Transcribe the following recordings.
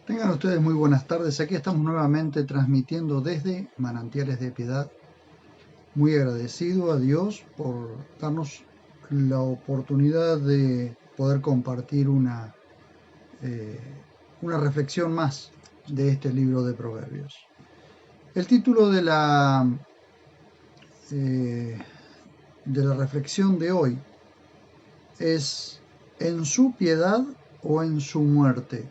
Tengan ustedes muy buenas tardes. Aquí estamos nuevamente transmitiendo desde Manantiales de Piedad. Muy agradecido a Dios por darnos la oportunidad de poder compartir eh, una reflexión más de este libro de Proverbios. El título eh, de la reflexión de hoy es ¿En su piedad o en su muerte?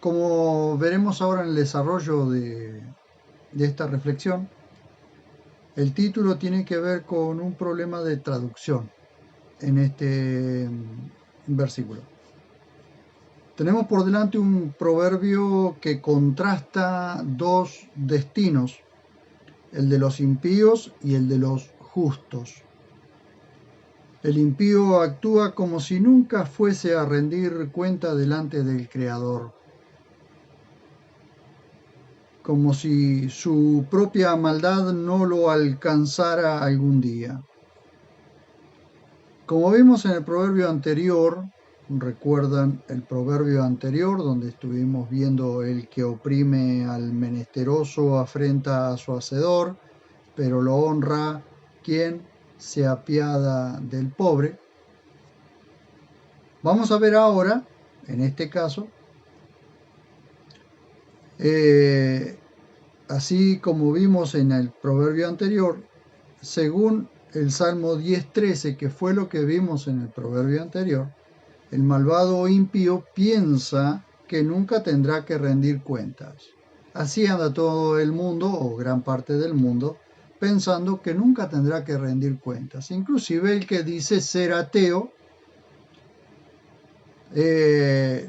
Como veremos ahora en el desarrollo de esta reflexión, el título tiene que ver con un problema de traducción en este versículo. Tenemos por delante un proverbio que contrasta dos destinos, el de los impíos y el de los justos. El impío actúa como si nunca fuese a rendir cuenta delante del Creador, como si su propia maldad no lo alcanzara algún día. Como vimos en el proverbio anterior, recuerdan el proverbio anterior donde estuvimos viendo el que oprime al menesteroso afrenta a su hacedor, pero lo honra quien se apiada del pobre. Vamos a ver ahora, en este caso, así como vimos en el proverbio anterior, según el Salmo 10:13, que fue lo que vimos en el proverbio anterior, el malvado o impío piensa que nunca tendrá que rendir cuentas. Así anda todo el mundo, o gran parte del mundo, pensando que nunca tendrá que rendir cuentas. Inclusive el que dice ser ateo,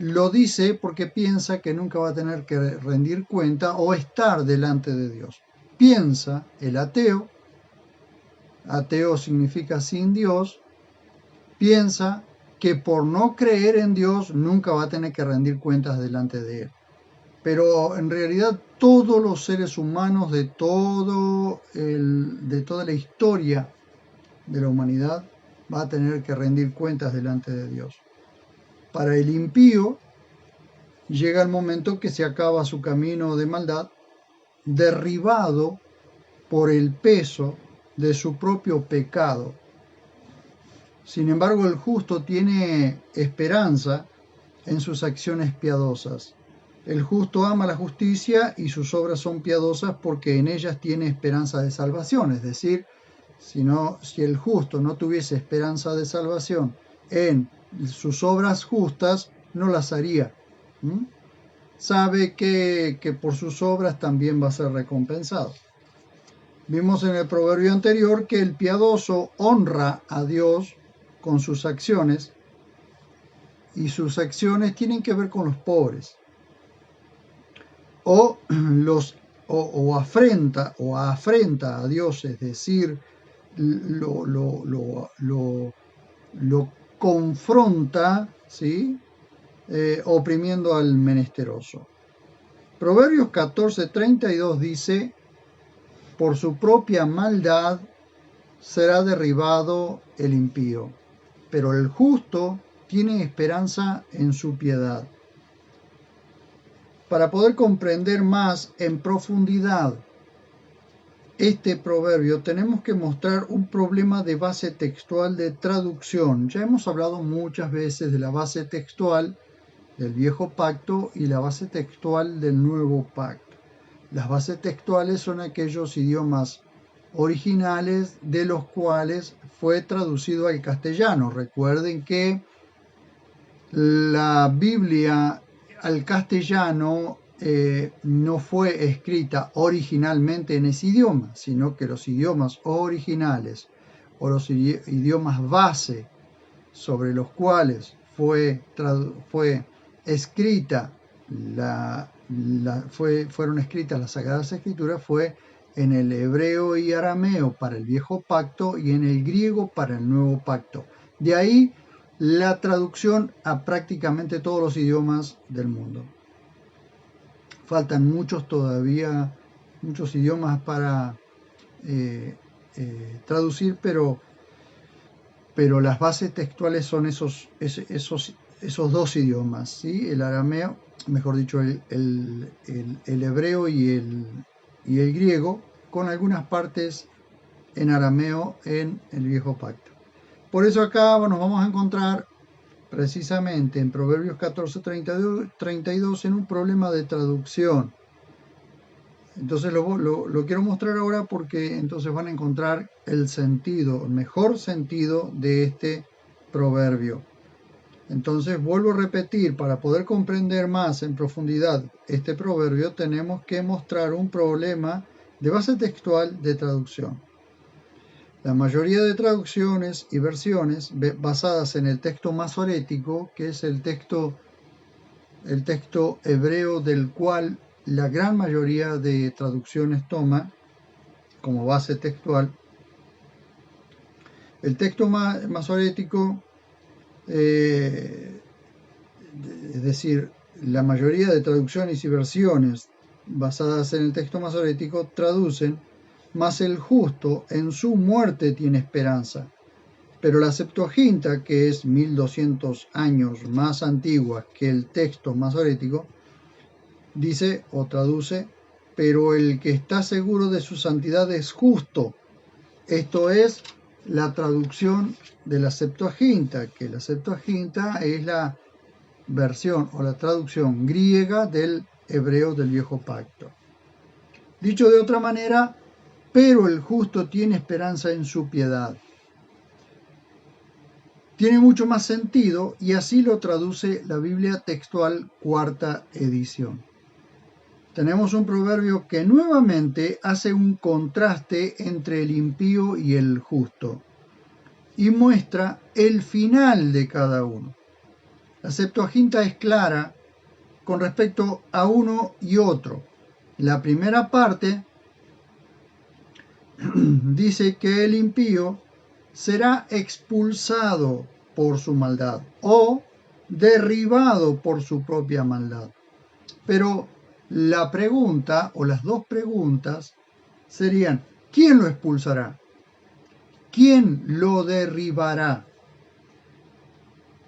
lo dice porque piensa que nunca va a tener que rendir cuenta o estar delante de Dios. Piensa el ateo, ateo significa sin Dios, piensa que por no creer en Dios nunca va a tener que rendir cuentas delante de Él. Pero en realidad todos los seres humanos de toda la historia de la humanidad va a tener que rendir cuentas delante de Dios. Para el impío llega el momento que se acaba su camino de maldad, derribado por el peso de su propio pecado. Sin embargo, el justo tiene esperanza en sus acciones piadosas. El justo ama la justicia y sus obras son piadosas porque en ellas tiene esperanza de salvación. Es decir, si el justo no tuviese esperanza de salvación en sus obras justas, no las haría. Sabe que por sus obras también va a ser recompensado. Vimos en el proverbio anterior que el piadoso honra a Dios con sus acciones, y sus acciones tienen que ver con los pobres. Afrenta a Dios, es decir, lo confronta, ¿sí? Oprimiendo al menesteroso. Proverbios 14:32 dice: por su propia maldad será derribado el impío, pero el justo tiene esperanza en su piedad. Para poder comprender más en profundidad este proverbio, tenemos que mostrar un problema de base textual de traducción. Ya hemos hablado muchas veces de la base textual del Viejo Pacto y la base textual del Nuevo Pacto. Las bases textuales son aquellos idiomas originales de los cuales fue traducido al castellano. Recuerden que la Biblia al castellano no fue escrita originalmente en ese idioma, sino que los idiomas originales o los idiomas base sobre los cuales fue escrita fueron escritas las Sagradas Escrituras fue en el hebreo y arameo para el Viejo Pacto y en el griego para el Nuevo Pacto. De ahí la traducción a prácticamente todos los idiomas del mundo. Faltan muchos idiomas para traducir, pero las bases textuales son esos dos idiomas, ¿sí? El arameo mejor dicho, el hebreo y el griego, con algunas partes en arameo en el Viejo Pacto. Por eso acá nos vamos a encontrar precisamente en Proverbios 14:32 en un problema de traducción. Entonces lo quiero mostrar ahora porque entonces van a encontrar el sentido, el mejor sentido de este proverbio. Entonces vuelvo a repetir, para poder comprender más en profundidad este proverbio tenemos que mostrar un problema de base textual de traducción. La mayoría de traducciones y versiones basadas en el texto masorético, que es el texto hebreo del cual la gran mayoría de traducciones toma como base textual, el texto masorético, es decir, la mayoría de traducciones y versiones basadas en el texto masorético traducen: mas el justo en su muerte tiene esperanza. Pero la Septuaginta, que es 1200 años más antigua que el texto masorético, dice o traduce: pero el que está seguro de su santidad es justo. Esto es la traducción de la Septuaginta, que la Septuaginta es la versión o la traducción griega del hebreo del Viejo Pacto. Dicho de otra manera, pero el justo tiene esperanza en su piedad. Tiene mucho más sentido y así lo traduce la Biblia textual cuarta edición. Tenemos un proverbio que nuevamente hace un contraste entre el impío y el justo y muestra el final de cada uno. La Septuaginta es clara con respecto a uno y otro. La primera parte dice que el impío será expulsado por su maldad o derribado por su propia maldad. Pero la pregunta o las dos preguntas serían: ¿quién lo expulsará? ¿Quién lo derribará?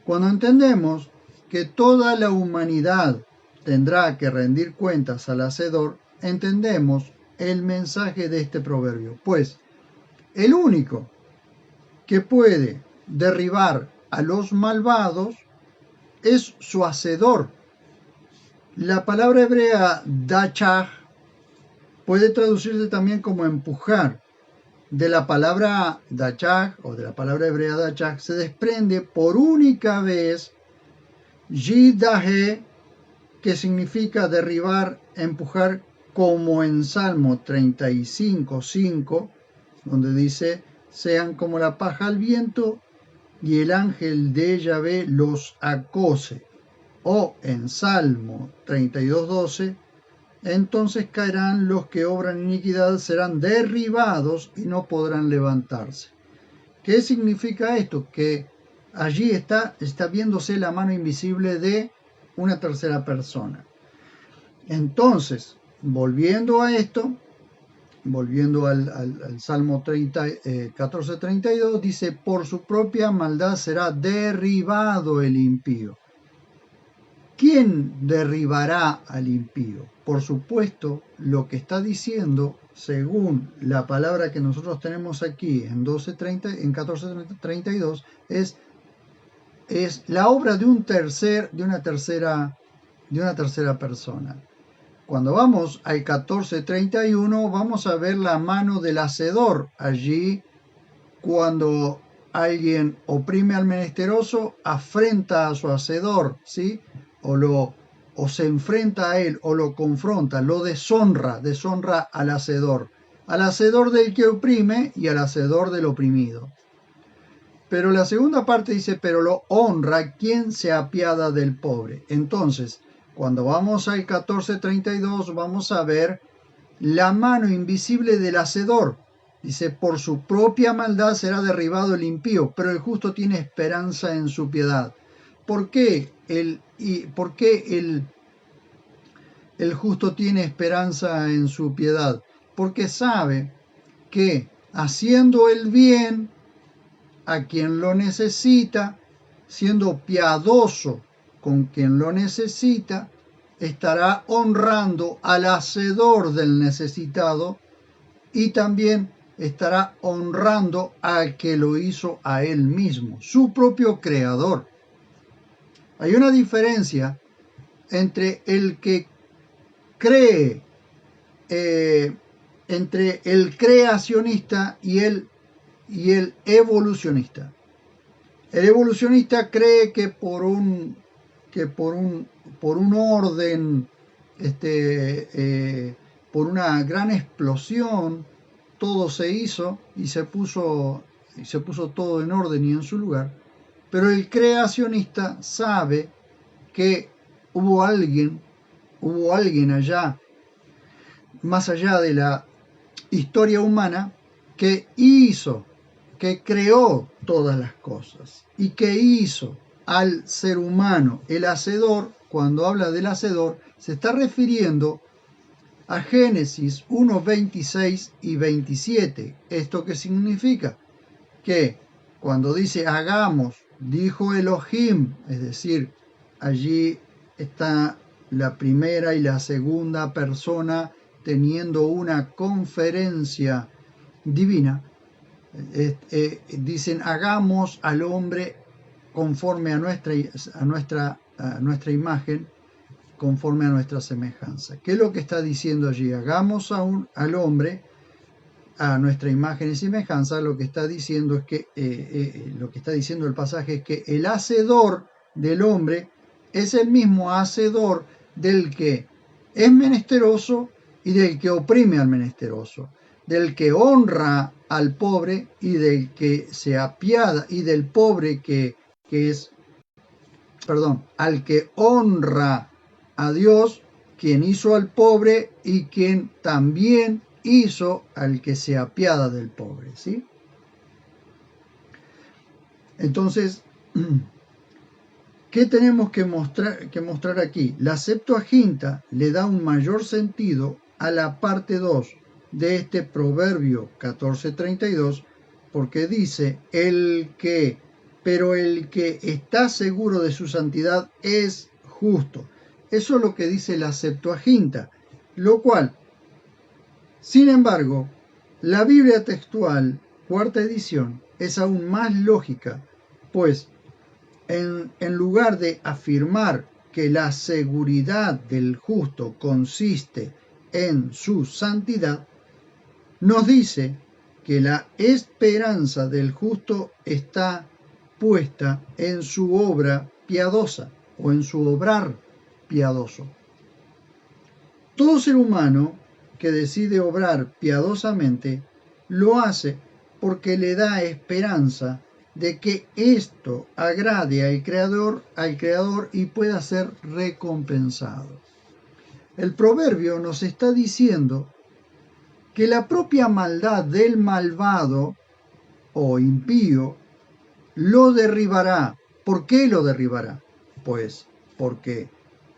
Cuando entendemos que toda la humanidad tendrá que rendir cuentas al Hacedor, entendemos el mensaje de este proverbio. Pues el único que puede derribar a los malvados es su Hacedor. La palabra hebrea dachach puede traducirse también como empujar. De la palabra dachach o de la palabra hebrea dachach se desprende por única vez yidahe, que significa derribar, empujar, como en Salmo 35:5, donde dice: sean como la paja al viento y el ángel de Yahvé los acose. O en Salmo 32:12, entonces caerán los que obran iniquidad, serán derribados y no podrán levantarse. ¿Qué significa esto? Que allí está viéndose la mano invisible de una tercera persona. Entonces, volviendo a esto, volviendo al Salmo 14:32, dice: por su propia maldad será derribado el impío. ¿Quién derribará al impío? Por supuesto, lo que está diciendo, según la palabra que nosotros tenemos aquí en 14:32, es la obra de una tercera persona. Cuando vamos al 14:31 vamos a ver la mano del hacedor allí. Cuando alguien oprime al menesteroso, afrenta a su hacedor, ¿sí? O se enfrenta a él, o lo confronta, lo deshonra al hacedor del que oprime y al hacedor del oprimido. Pero la segunda parte dice: pero lo honra quien se apiada del pobre. Entonces, cuando vamos al 14:32 vamos a ver la mano invisible del hacedor. Dice: por su propia maldad será derribado el impío, pero el justo tiene esperanza en su piedad. ¿Por qué el justo tiene esperanza en su piedad? Porque sabe que haciendo el bien a quien lo necesita, siendo piadoso con quien lo necesita, estará honrando al hacedor del necesitado y también estará honrando al que lo hizo a él mismo, su propio creador. Hay una diferencia entre el que cree, entre el creacionista y el evolucionista. El evolucionista cree que por un orden, por una gran explosión, todo se hizo y se puso todo en orden y en su lugar. Pero el creacionista sabe que hubo alguien allá, más allá de la historia humana, que creó todas las cosas y que hizo al ser humano el hacedor. Cuando habla del hacedor, se está refiriendo a Génesis 1, 26 y 27. ¿Esto qué significa? Que cuando dice hagamos, dijo Elohim, es decir, allí está la primera y la segunda persona teniendo una conferencia divina. Dicen hagamos al hombre conforme a nuestra imagen, conforme a nuestra semejanza. ¿Qué es lo que está diciendo allí? Hagamos al hombre a nuestra imagen y semejanza. Lo que está diciendo es que lo que está diciendo el pasaje es que el hacedor del hombre es el mismo hacedor del que es menesteroso y del que oprime al menesteroso, del que honra al pobre y del que se apiada, y del pobre al que honra a Dios, quien hizo al pobre y quien también hizo al que se apiada del pobre, ¿sí? Entonces, ¿qué tenemos que mostrar aquí? La Septuaginta le da un mayor sentido a la parte 2 de este Proverbio 14:32, porque dice, pero el que está seguro de su santidad es justo. Eso es lo que dice la Septuaginta, lo cual, sin embargo, la Biblia textual, cuarta edición, es aún más lógica, pues en lugar de afirmar que la seguridad del justo consiste en su santidad, nos dice que la esperanza del justo está puesta en su obra piadosa o en su obrar piadoso. Todo ser humano que decide obrar piadosamente lo hace porque le da esperanza de que esto agrade al creador y pueda ser recompensado. El proverbio nos está diciendo que la propia maldad del malvado o impío lo derribará. ¿Por qué lo derribará? Pues porque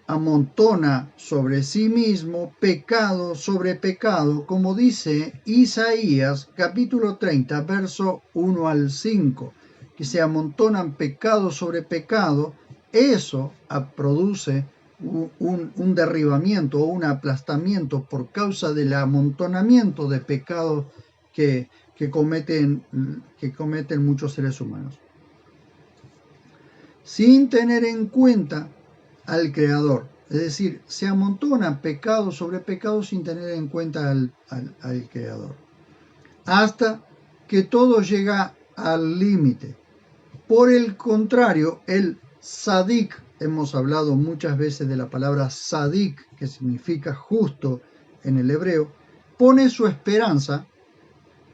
amontona sobre sí mismo pecado sobre pecado, como dice Isaías capítulo 30, verso 1 al 5, que se amontonan pecado sobre pecado. Eso produce un derribamiento o un aplastamiento por causa del amontonamiento de pecados que cometen muchos seres humanos, sin tener en cuenta al Creador. Es decir, se amontona pecado sobre pecado sin tener en cuenta al Creador, hasta que todo llega al límite. Por el contrario, el Sadik, hemos hablado muchas veces de la palabra Sadik, que significa justo en el hebreo, pone su esperanza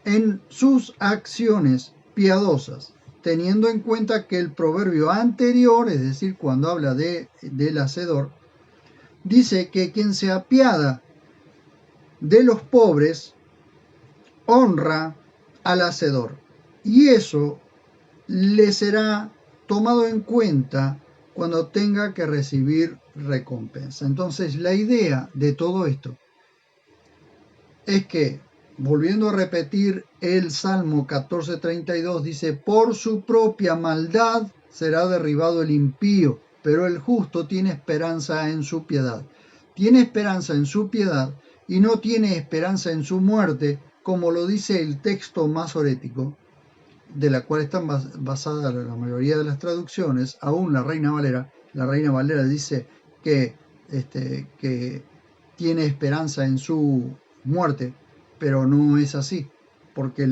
en sus acciones piadosas, teniendo en cuenta que el proverbio anterior, es decir, cuando habla del hacedor, dice que quien se apiada de los pobres honra al hacedor, y eso le será tomado en cuenta cuando tenga que recibir recompensa. Entonces, la idea de todo esto es que, volviendo a repetir el Salmo 14:32, dice, por su propia maldad será derribado el impío, pero el justo tiene esperanza en su piedad. Tiene esperanza en su piedad y no tiene esperanza en su muerte, como lo dice el texto masorético, de la cual están basadas la mayoría de las traducciones, aún la Reina Valera dice que tiene esperanza en su muerte, pero no es así, porque en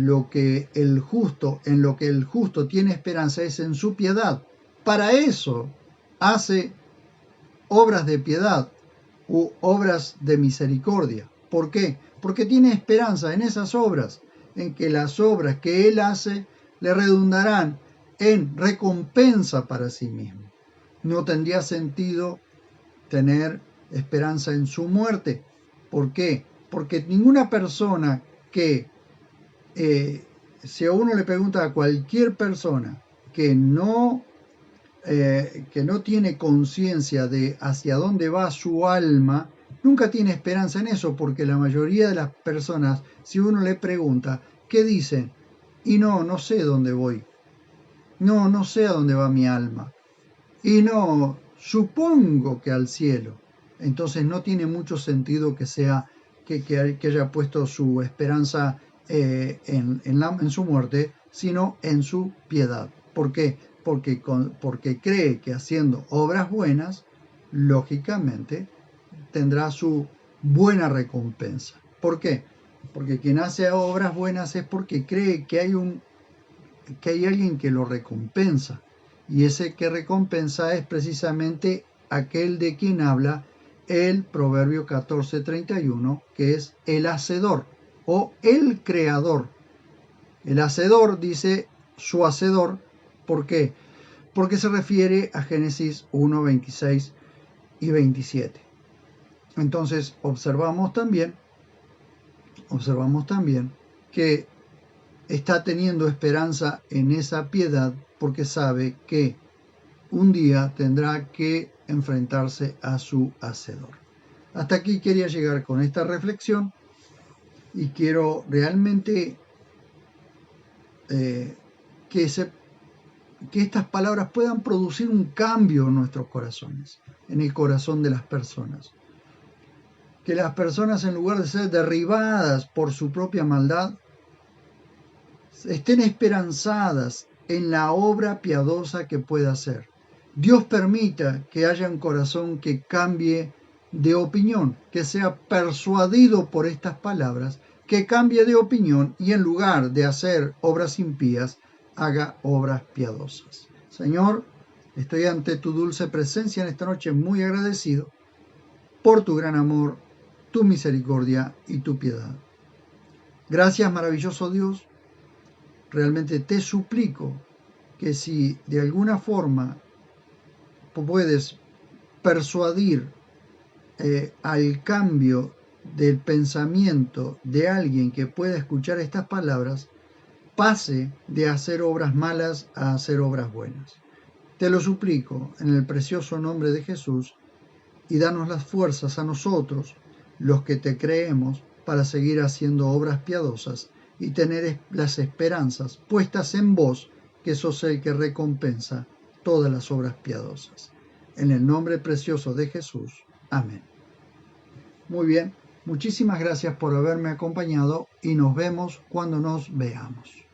lo que el justo tiene esperanza es en su piedad. Para eso hace obras de piedad u obras de misericordia. ¿Por qué? Porque tiene esperanza en esas obras, en que las obras que él hace le redundarán en recompensa para sí mismo. No tendría sentido tener esperanza en su muerte. ¿Por qué? Porque ninguna persona que, si a uno le pregunta a cualquier persona que no tiene conciencia de hacia dónde va su alma, nunca tiene esperanza en eso, porque la mayoría de las personas, si uno le pregunta, ¿qué dicen? Y no sé dónde voy. No sé a dónde va mi alma. Y no, supongo que al cielo. Entonces no tiene mucho sentido que haya puesto su esperanza en su muerte, sino en su piedad. ¿Por qué? Porque cree que haciendo obras buenas, lógicamente, tendrá su buena recompensa. ¿Por qué? Porque quien hace obras buenas es porque cree que hay alguien que lo recompensa. Y ese que recompensa es precisamente aquel de quien habla el Proverbio 14:31, que es el hacedor o el creador. El hacedor dice su hacedor, ¿por qué? Porque se refiere a Génesis 1, 26 y 27. Entonces observamos también que está teniendo esperanza en esa piedad porque sabe que un día tendrá que enfrentarse a su hacedor. Hasta aquí quería llegar con esta reflexión y quiero realmente que estas palabras puedan producir un cambio en nuestros corazones, en el corazón de las personas. Que las personas, en lugar de ser derribadas por su propia maldad, estén esperanzadas en la obra piadosa que pueda hacer. Dios permita que haya un corazón que cambie de opinión, que sea persuadido por estas palabras, que cambie de opinión y en lugar de hacer obras impías, haga obras piadosas. Señor, estoy ante tu dulce presencia en esta noche muy agradecido por tu gran amor, tu misericordia y tu piedad. Gracias, maravilloso Dios. Realmente te suplico que si de alguna forma puedes persuadir al cambio del pensamiento de alguien que pueda escuchar estas palabras, pase de hacer obras malas a hacer obras buenas. Te lo suplico en el precioso nombre de Jesús y danos las fuerzas a nosotros, los que te creemos, para seguir haciendo obras piadosas y tener las esperanzas puestas en vos, que sos el que recompensa todas las obras piadosas. En el nombre precioso de Jesús. Amén. Muy bien, muchísimas gracias por haberme acompañado y nos vemos cuando nos veamos.